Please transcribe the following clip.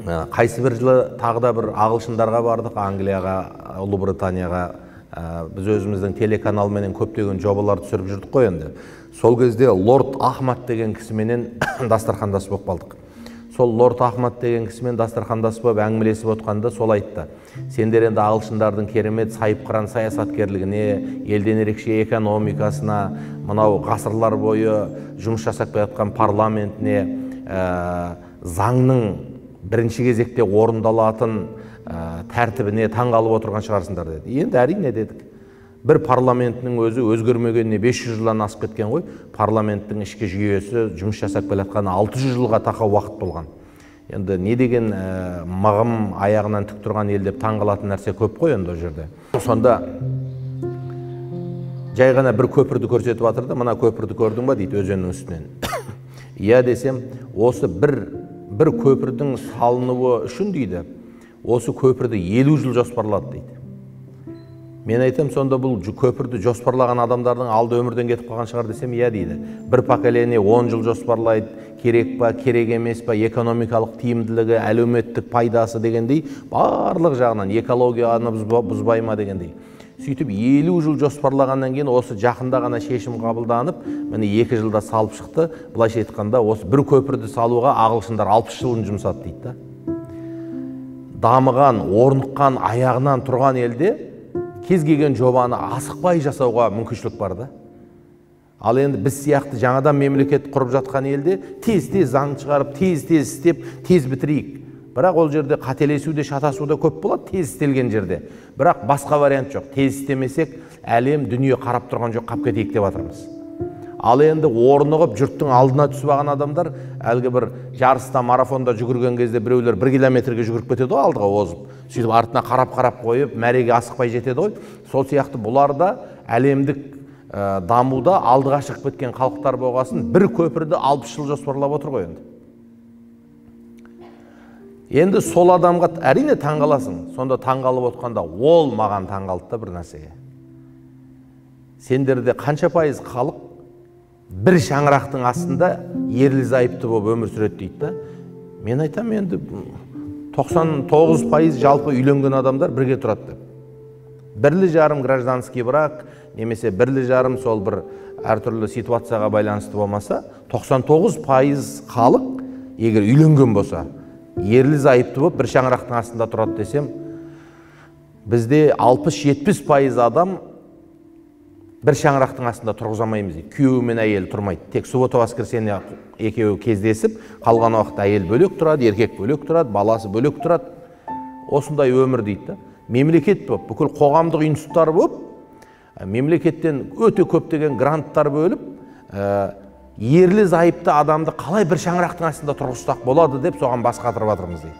Қайсы бір жылы тағы да бір ағылшындарға бардық, Англияға, Ұлыбританияға. Біз өзіміздің телеканалменен көптеген жобалар түсіріп жүрдік қой енді. Сол кезде Лорд Ахмад деген кісіменен дастархандас болып қалдық. Сол Лорд Ахмад деген кісімен дастархандас болып әңгімелесіп отқанда сол айтты: сендер енді ағылшындардың керемет сайыпқыран саясаткерлігіне, елден ерекше экономикасына, мынау ғасырлар бойы жұмыс жасап жатқан парламентіне, заңның бірінші кезекте орындалатын тәртібіне таңғалып отырған шығарсыңдар деді. Енді әрине дедік. Бір парламентінің өзі өзгермегеніне 500 жылдан асып кеткен ғой. Парламенттің ішкі жүйесі жұмыс жасап келатқан 600 жылға тақау уақыт болған. Енді не деген мағым аяғынан тік тұрған ел деп таңғалатын нәрсе көп қой енді о жерде. Сонда жай ғана бір көпірді көрсетіп жатыр да, мына көпірді көрдің ба дейді, өзеннің үстінен. Иә десем, осы бір көпірдің салынуы үшін дейді, осы көпірді 50 жыл жоспарлады дейді. Мен айтам, сонда бұл көпірді жоспарлаған адамдардың алды өмірден кетіп қалған шығар десем, иә дейді. Бір поколение 10 жыл жоспарлайды, керек па, керек емес па, экономикалық тиімділігі, әлеуметтік пайдасы дегендей, барлық жағынан экологияны бұзбай ма дегендей. Сөйтіп 50 жыл жоспарлағаннан кейін осы жақында ғана шешім қабылданып, міне 2 жылда салып шықты. Былайша айтқанда, осы бір көпірді салуға ағылшындар 60 жылын жұмсады дейді. Дамыған, орныққан, аяғынан тұрған елде кез келген жобаны асықпай жасауға мүмкіншілік бар да. Ал енді біз сияқты жаңадан мемлекет құрып жатқан елде тез-тез заң шығарып, тез-тез істеп, тез бітірейік. Бірақ ол жерде қателесу де, шатасу да көп болады, тез істелген жерде. Бірақ басқа вариант жоқ. Тез істемесек, әлем, дүние қарап тұрған жоқ, қап кетейік деп жатырмыз. Ал енді орнығып жұрттың алдына түсіп алған адамдар, әлгі бір жарыста, марафонда жүгірген кезде біреулер 1 километрге жүгіріп кетеді ғой, алдыға озып. Сөйтіп артына қарап қойып, мәреге асықпай жетеді ғой. Сол сияқты бұлар да әлемдік дамуда алдыға шығып кеткен халықтар болғасын, бір көпірді 60 жыл жоспарлап отыр ғой енді. Енді сол адамға әрине таңғаласың. Сонда таңғалып отқанда, ол маған таңғалды да бір нәрсеге. Сендерде қанша пайыз халық бір шаңырақтың астында ерлі зайыпты болып өмір сүреді дейді да. Мен айтам, енді 99% жалпы үйленген адамдар бірге тұрады деп. 1,5 гражданский брак, немесе 1,5 сол бір әртүрлі ситуацияға байланысты болмаса, 99% халық егер үйленген болса, ерлі зайыпты болып бір шаңырақтың астында тұрады десем, бізде 60-70% адам бір шаңырақтың астында тұрғызамаймыз дейді. Күйеуі мен әйел тұрмайды. Тек суббота воскресенье екеуі кездесіп, қалған уақытта әйел бөлек тұрады, еркек бөлек тұрады, баласы бөлек тұрады. Осындай өмір дейді. Мемлекет болып, бүкіл қоғамдық институттар болып, мемлекеттен өте көптеген гранттар бөліп, ерлі зайыпты адамды қалай бір шаңырақтың астында тұрғызсақ болады деп соған бас қатырып жатырмыз дейді.